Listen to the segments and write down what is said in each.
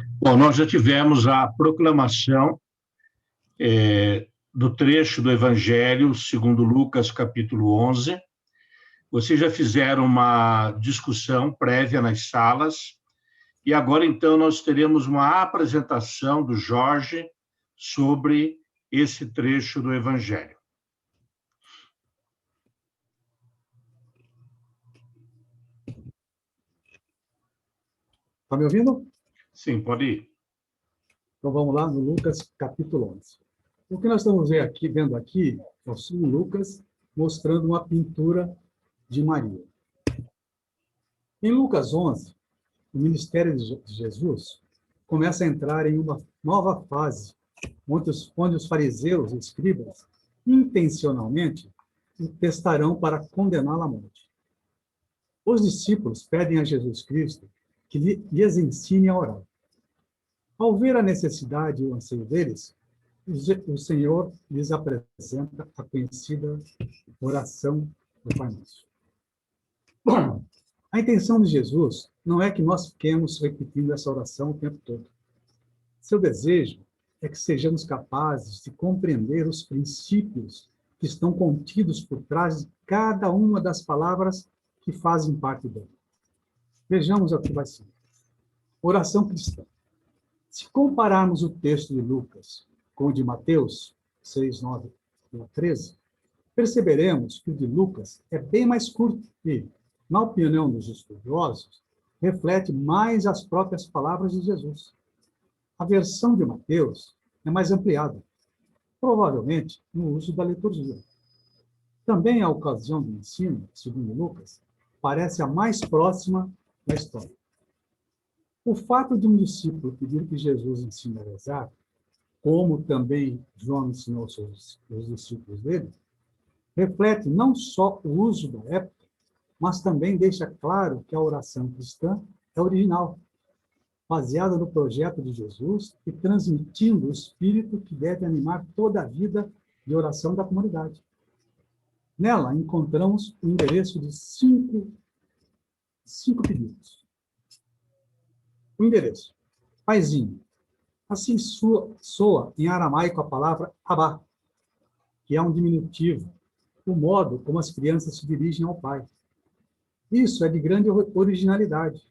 Bom, nós já tivemos a proclamação do trecho do Evangelho segundo Lucas, capítulo 11. Vocês já fizeram uma discussão prévia nas salas, e agora, então, nós teremos uma apresentação do Jorge sobre esse trecho do Evangelho. Está me ouvindo? Sim, pode ir. Então vamos lá no Lucas, capítulo 11. O que nós estamos vendo aqui é o São Lucas mostrando uma pintura de Maria. Em Lucas 11, o ministério de Jesus começa a entrar em uma nova fase, onde os fariseus e escribas, intencionalmente, o testarão para condená-lo à morte. Os discípulos pedem a Jesus Cristo que lhes ensine a orar. Ao ver a necessidade e o anseio deles, o Senhor lhes apresenta a conhecida oração do Pai Nosso. Bom, a intenção de Jesus não é que nós fiquemos repetindo essa oração o tempo todo. Seu desejo é que sejamos capazes de compreender os princípios que estão contidos por trás de cada uma das palavras que fazem parte dela. Vejamos o que vai ser. Oração cristã. Se compararmos o texto de Lucas com o de Mateus, 6, 9 e 13, perceberemos que o de Lucas é bem mais curto e, na opinião dos estudiosos, reflete mais as próprias palavras de Jesus. A versão de Mateus é mais ampliada, provavelmente no uso da liturgia. Também a ocasião do ensino, segundo Lucas, parece a mais próxima da história. O fato de um discípulo pedir que Jesus ensine a rezar, como também João ensinou os discípulos dele, reflete não só o uso da época, mas também deixa claro que a oração cristã é original, baseada no projeto de Jesus e transmitindo o espírito que deve animar toda a vida de oração da comunidade. Nela, encontramos o endereço de cinco pedidos. O endereço. Paizinho. Assim soa em aramaico a palavra Abá, que é um diminutivo, o modo como as crianças se dirigem ao pai. Isso é de grande originalidade.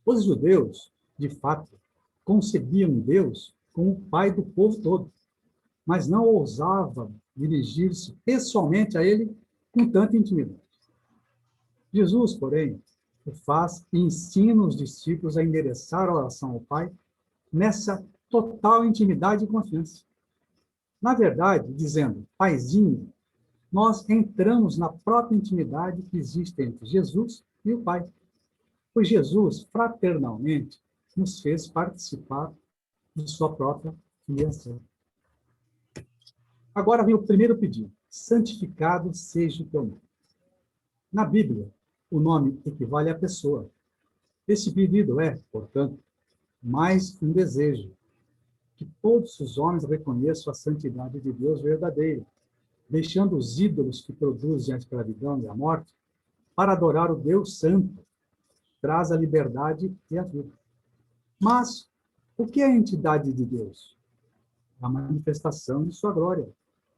Os judeus, de fato, concebiam Deus como o pai do povo todo, mas não ousavam dirigir-se pessoalmente a ele com tanta intimidade. Jesus, porém, o faz e ensina os discípulos a endereçar a oração ao Pai nessa total intimidade e confiança. Na verdade, dizendo Paizinho, nós entramos na própria intimidade que existe entre Jesus e o Pai, pois Jesus, fraternalmente, nos fez participar de sua própria filiação. Agora vem o primeiro pedido: santificado seja o teu nome. Na Bíblia, o nome equivale à pessoa. Esse pedido é, portanto, mais um desejo, que todos os homens reconheçam a santidade de Deus verdadeira, deixando os ídolos que produzem a escravidão e a morte, para adorar o Deus Santo, que traz a liberdade e a vida. Mas, o que é a entidade de Deus? A manifestação de sua glória,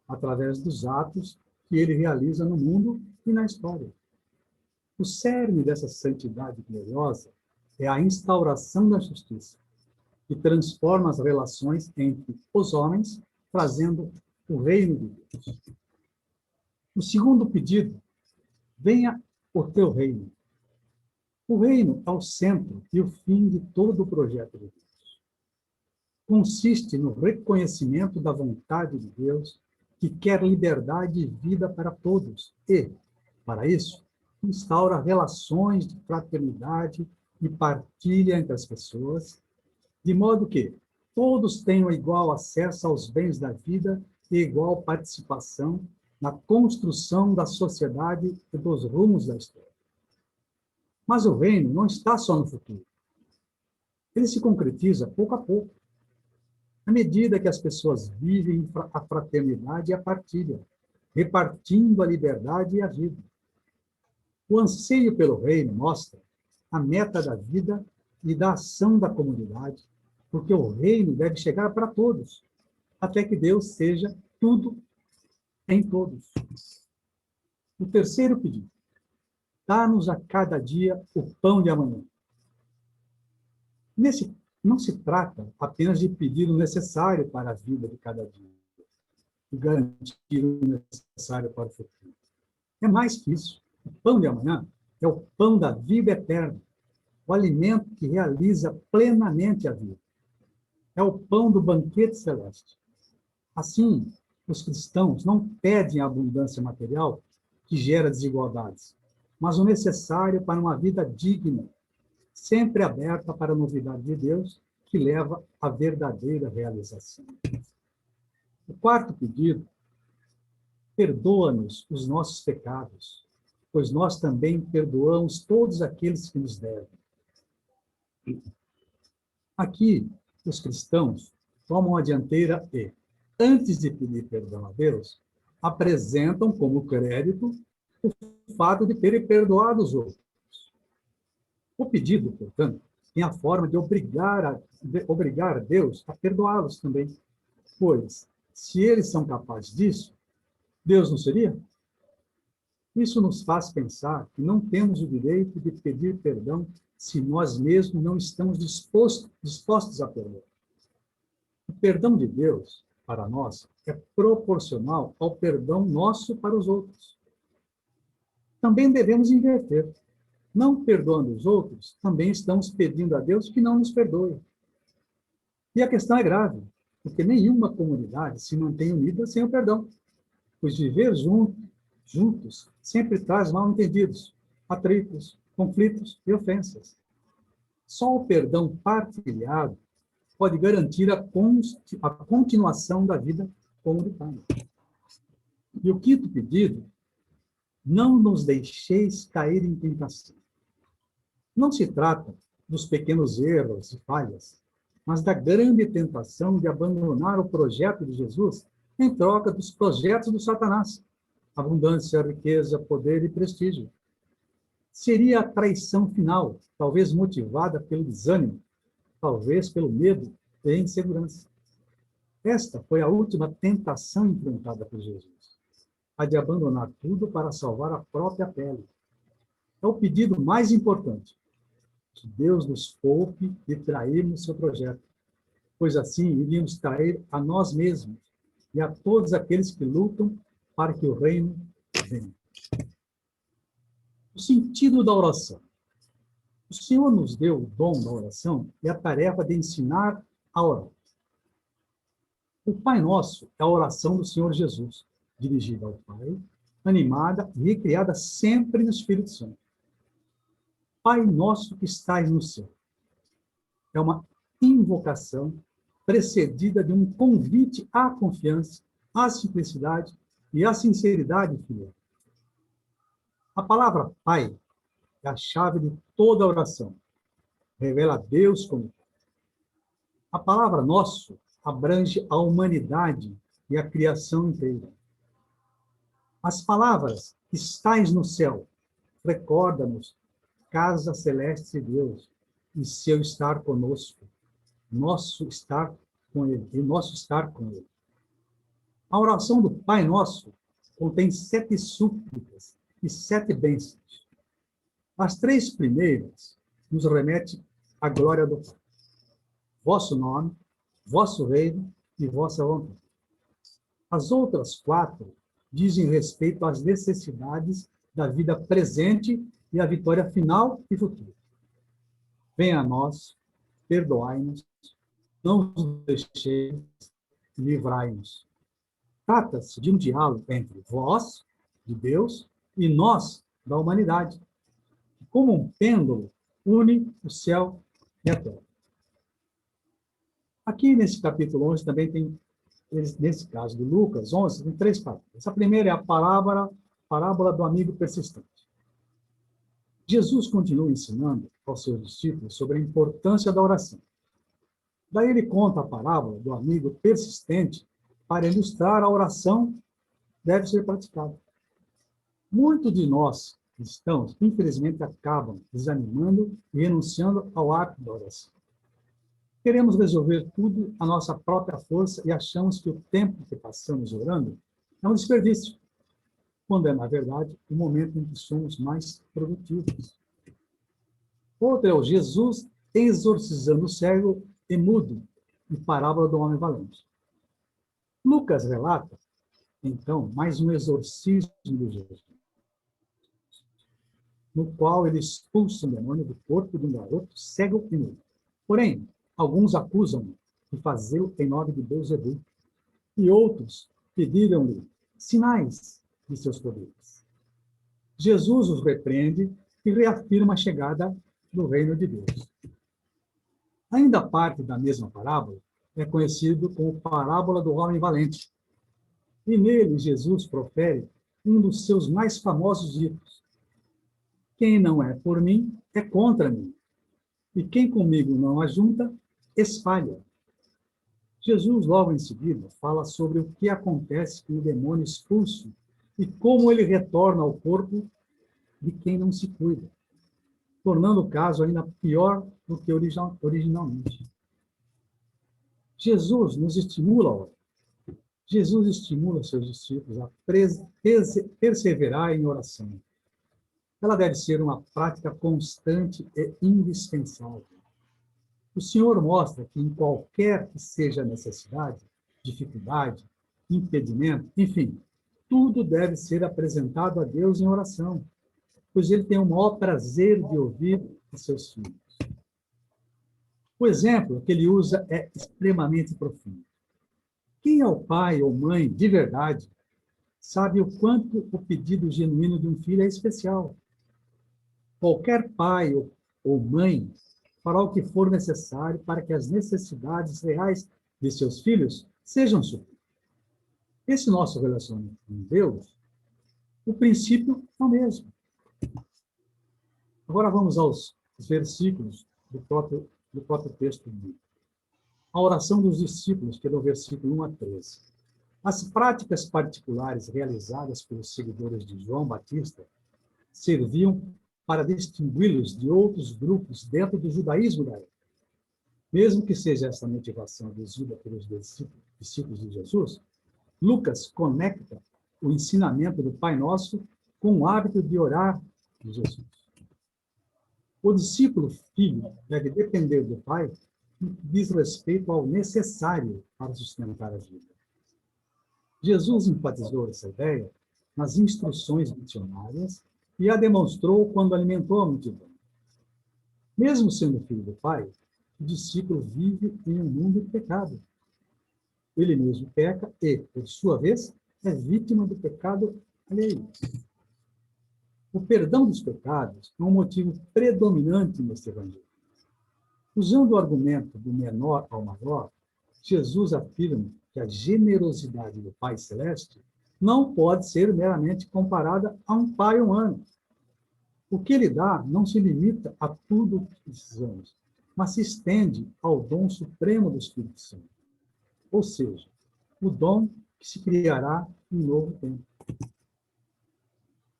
através dos atos que ele realiza no mundo e na história. O cerne dessa santidade gloriosa é a instauração da justiça, que transforma as relações entre os homens, trazendo o reino de Deus. O segundo pedido: venha o teu reino. O reino é o centro e o fim de todo o projeto de Deus. Consiste no reconhecimento da vontade de Deus, que quer liberdade e vida para todos e, para isso, instaura relações de fraternidade e partilha entre as pessoas, de modo que todos tenham igual acesso aos bens da vida e igual participação na construção da sociedade e dos rumos da história. Mas o reino não está só no futuro. Ele se concretiza pouco a pouco, à medida que as pessoas vivem a fraternidade e a partilha, repartindo a liberdade e a vida. O anseio pelo reino mostra a meta da vida e da ação da comunidade, porque o reino deve chegar para todos, até que Deus seja tudo em todos. O terceiro pedido: dá-nos a cada dia o pão de amanhã. Não se trata apenas de pedir o necessário para a vida de cada dia e garantir o necessário para o futuro. É mais que isso. O pão de amanhã é o pão da vida eterna, o alimento que realiza plenamente a vida. É o pão do banquete celeste. Assim, os cristãos não pedem a abundância material que gera desigualdades, mas o necessário para uma vida digna, sempre aberta para a novidade de Deus, que leva à verdadeira realização. O quarto pedido: perdoa-nos os nossos pecados, pois nós também perdoamos todos aqueles que nos devem. Aqui, os cristãos tomam a dianteira e, antes de pedir perdão a Deus, apresentam como crédito o fato de terem perdoado os outros. O pedido, portanto, tem a forma de obrigar a Deus a perdoá-los também, pois, se eles são capazes disso, Deus não seria? Isso nos faz pensar que não temos o direito de pedir perdão se nós mesmos não estamos dispostos a perdoar. O perdão de Deus, para nós, é proporcional ao perdão nosso para os outros. Também devemos inverter. Não perdoando os outros, também estamos pedindo a Deus que não nos perdoe. E a questão é grave, porque nenhuma comunidade se mantém unida sem o perdão, pois viver juntos sempre traz mal-entendidos, atritos, conflitos e ofensas. Só o perdão partilhado pode garantir a continuação da vida comunitária. E o quinto pedido: não nos deixeis cair em tentação. Não se trata dos pequenos erros e falhas, mas da grande tentação de abandonar o projeto de Jesus em troca dos projetos do Satanás: abundância, riqueza, poder e prestígio. Seria a traição final, talvez motivada pelo desânimo, talvez pelo medo e insegurança. Esta foi a última tentação enfrentada por Jesus, a de abandonar tudo para salvar a própria pele. É o pedido mais importante: que Deus nos poupe de trairmos seu projeto, pois assim iríamos trair a nós mesmos e a todos aqueles que lutam para que o reino venha. O sentido da oração. O Senhor nos deu o dom da oração e a tarefa de ensinar a orar. O Pai Nosso é a oração do Senhor Jesus, dirigida ao Pai, animada e recriada sempre no Espírito Santo. Pai Nosso que estais no céu. É uma invocação precedida de um convite à confiança, à simplicidade e à sinceridade filial. A palavra Pai é a chave de toda a oração. Revela Deus como Pai. A palavra Nosso abrange a humanidade e a criação inteira. As palavras estais no céu recorda-nos casa celeste de Deus e seu estar conosco, nosso estar com Ele e nosso estar com Ele. A oração do Pai Nosso contém 7 súplicas e 7 bênçãos. As 3 primeiras nos remetem à glória do Pai. Vosso nome, vosso reino e vossa vontade. As outras 4 dizem respeito às necessidades da vida presente e à vitória final e futura. Venha a nós, perdoai-nos, não nos deixeis, livrai-nos. Trata-se de um diálogo entre vós, de Deus, e nós, da humanidade, que, como um pêndulo, une o céu e a terra. Aqui, nesse capítulo 11, também tem, nesse caso de Lucas 11, tem 3 parábolas. A primeira é a parábola do amigo persistente. Jesus continua ensinando aos seus discípulos sobre a importância da oração. Daí ele conta a parábola do amigo persistente para ilustrar a oração deve ser praticada. Muitos de nós cristãos, infelizmente, acabam desanimando e renunciando ao hábito da oração. Queremos resolver tudo à nossa própria força e achamos que o tempo que passamos orando é um desperdício, quando é, na verdade, o momento em que somos mais produtivos. Outro é o Jesus exorcizando o cego e mudo, em parábola do homem valente. Lucas relata, então, mais um exorcismo de Jesus, no qual ele expulsa um demônio do corpo de um garoto cego e mudo. Porém, alguns acusam-no de fazê-lo em nome de Beelzebul, e outros pediram-lhe sinais de seus poderes. Jesus os repreende e reafirma a chegada do reino de Deus. Ainda parte da mesma parábola é conhecido como parábola do homem valente. E nele Jesus profere um dos seus mais famosos ditos: quem não é por mim, é contra mim. E quem comigo não ajunta, espalha. Jesus, logo em seguida, fala sobre o que acontece com o demônio expulso e como ele retorna ao corpo de quem não se cuida, tornando o caso ainda pior do que originalmente. Jesus nos estimula, ora. Jesus estimula seus discípulos a perseverar em oração. Ela deve ser uma prática constante e indispensável. O Senhor mostra que em qualquer que seja a necessidade, dificuldade, impedimento, enfim, tudo deve ser apresentado a Deus em oração, pois Ele tem o maior prazer de ouvir os seus filhos. O exemplo que ele usa é extremamente profundo. Quem é o pai ou mãe, de verdade, sabe o quanto o pedido genuíno de um filho é especial. Qualquer pai ou mãe fará o que for necessário para que as necessidades reais de seus filhos sejam supridas. Esse nosso relacionamento com Deus, o princípio é o mesmo. Agora vamos aos versículos do próprio texto. A oração dos discípulos, que é do versículo 1 a 13. As práticas particulares realizadas pelos seguidores de João Batista serviam para distingui-los de outros grupos dentro do judaísmo da época. Mesmo que seja essa motivação exigida pelos discípulos de Jesus, Lucas conecta o ensinamento do Pai Nosso com o hábito de orar de Jesus. O discípulo filho deve depender do Pai no que diz respeito ao necessário para sustentar a vida. Jesus enfatizou essa ideia nas instruções missionárias e a demonstrou quando alimentou a multidão. Mesmo sendo filho do Pai, o discípulo vive em um mundo de pecado. Ele mesmo peca e, por sua vez, é vítima do pecado alheio. O perdão dos pecados é um motivo predominante neste evangelho. Usando o argumento do menor ao maior, Jesus afirma que a generosidade do Pai Celeste não pode ser meramente comparada a um pai humano. O que ele dá não se limita a tudo o que precisamos, mas se estende ao dom supremo do Espírito Santo, ou seja, o dom que se criará em novo tempo.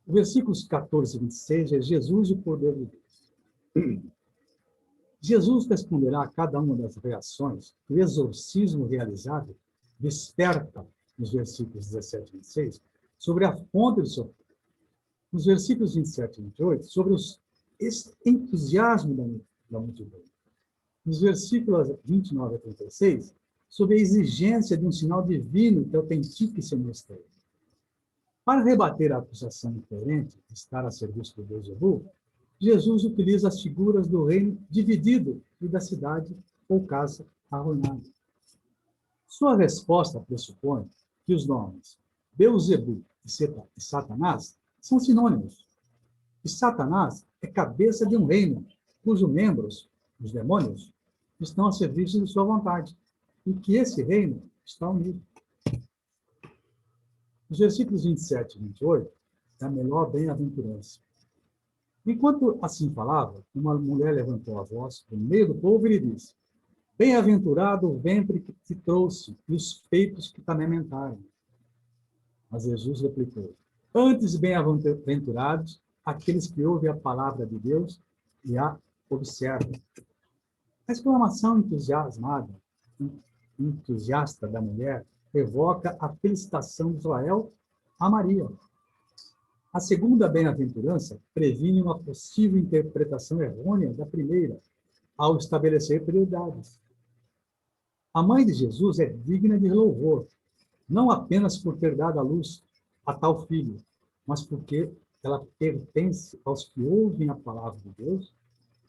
O versículos 14 e 26 é Jesus e o poder de Deus. Jesus responderá a cada uma das reações que o exorcismo realizado desperta, nos versículos 17 e 26, sobre a fonte do sofrimento. Nos versículos 27 e 28, sobre o entusiasmo da multidão. Nos versículos 29 a 36, sobre a exigência de um sinal divino que autentique seu mistério. Para rebater a acusação incoerente de estar a serviço do Beelzebul, Jesus utiliza as figuras do reino dividido e da cidade ou casa arruinada. Sua resposta pressupõe que os nomes Beelzebul e Satanás são sinônimos. E Satanás é cabeça de um reino, cujos membros, os demônios, estão a serviço de sua vontade, e que esse reino está unido. Os versículos 27 e 28 é a melhor bem-aventurança. Enquanto assim falava, uma mulher levantou a voz no meio do povo e lhe disse: bem-aventurado o ventre que te trouxe e os peitos que te amamentaram. Mas Jesus replicou: antes bem-aventurados aqueles que ouvem a palavra de Deus e a observam. A exclamação entusiasta da mulher evoca a felicitação de Israel a Maria. A segunda bem-aventurança previne uma possível interpretação errônea da primeira, ao estabelecer prioridades. A mãe de Jesus é digna de louvor, não apenas por ter dado à luz a tal filho, mas porque ela pertence aos que ouvem a palavra de Deus,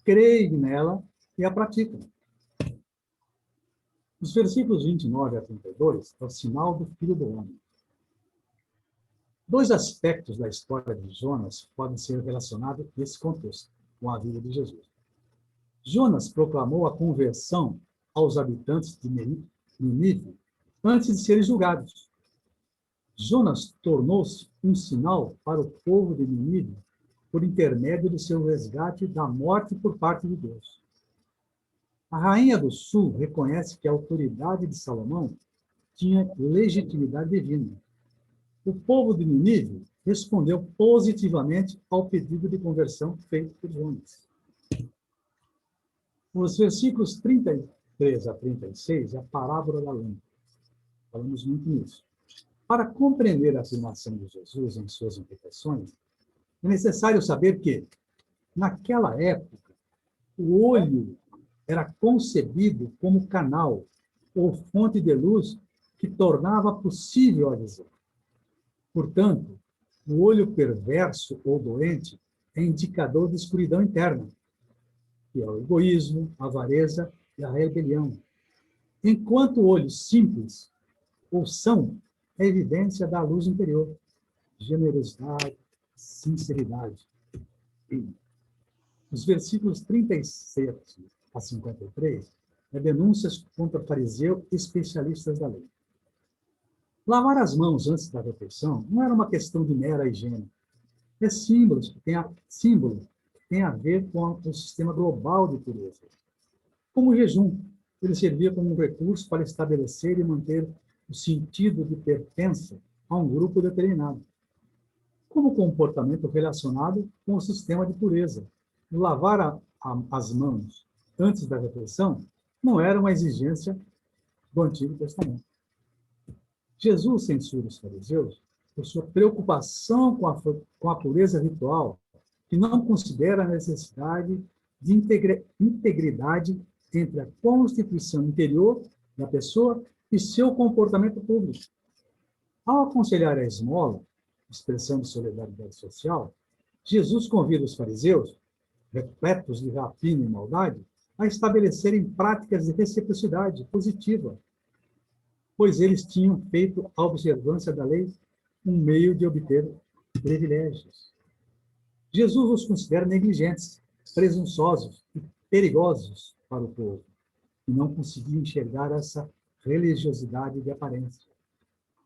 creem nela e a praticam. Os versículos 29 a 32 é o sinal do Filho do Homem. Dois aspectos da história de Jonas podem ser relacionados nesse contexto, com a vida de Jesus. Jonas proclamou a conversão aos habitantes de Nínive antes de serem julgados. Jonas tornou-se um sinal para o povo de Nínive por intermédio do seu resgate da morte por parte de Deus. A rainha do sul reconhece que a autoridade de Salomão tinha legitimidade divina. O povo de Nínive respondeu positivamente ao pedido de conversão feito por Jonas. Os versículos 33 a 36 é a parábola da lâmpada. Falamos muito nisso. Para compreender a afirmação de Jesus em suas implicações, é necessário saber que, naquela época, o olho era concebido como canal ou fonte de luz que tornava possível a visão. Portanto, o olho perverso ou doente é indicador de escuridão interna, que é o egoísmo, a avareza e a rebelião. Enquanto o olho simples ou são é evidência da luz interior, generosidade, sinceridade. Os versículos 37 a 53 é denúncias contra fariseu e especialistas da lei. Lavar as mãos antes da refeição não era uma questão de mera higiene. É símbolo que tem a ver com o sistema global de pureza. Como o jejum, ele servia como um recurso para estabelecer e manter o sentido de pertença a um grupo determinado. Como comportamento relacionado com o sistema de pureza, lavar as mãos antes da refeição não era uma exigência do Antigo Testamento. Jesus censura os fariseus por sua preocupação com a pureza ritual, que não considera a necessidade de integridade entre a constituição interior da pessoa e seu comportamento público. Ao aconselhar a esmola, expressão de solidariedade social, Jesus convida os fariseus, repletos de rapina e maldade, a estabelecerem práticas de reciprocidade positiva, pois eles tinham feito a observância da lei um meio de obter privilégios. Jesus os considera negligentes, presunçosos e perigosos para o povo, que não conseguia enxergar essa religiosidade de aparência.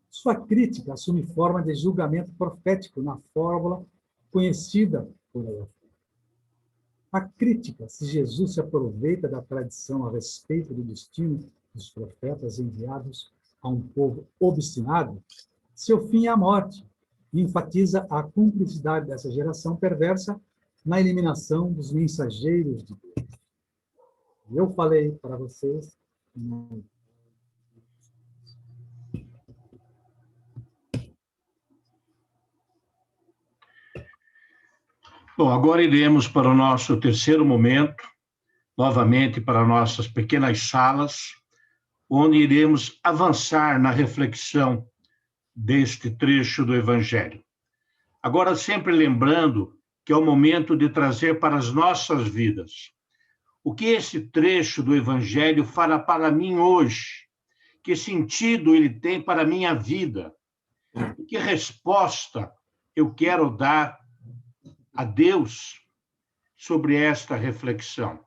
Sua crítica assume forma de julgamento profético na fórmula conhecida por ela. A crítica, se Jesus se aproveita da tradição a respeito do destino dos profetas enviados a um povo obstinado, seu fim é a morte, e enfatiza a cumplicidade dessa geração perversa na eliminação dos mensageiros de Deus. Eu falei para vocês... Bom, agora iremos para o nosso terceiro momento, novamente para nossas pequenas salas, onde iremos avançar na reflexão deste trecho do Evangelho. Agora, sempre lembrando que é o momento de trazer para as nossas vidas o que esse trecho do Evangelho fala para mim hoje, que sentido ele tem para a minha vida, e que resposta eu quero dar a Deus sobre esta reflexão.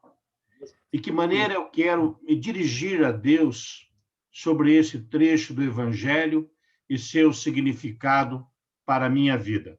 De que maneira eu quero me dirigir a Deus sobre esse trecho do Evangelho e seu significado para a minha vida.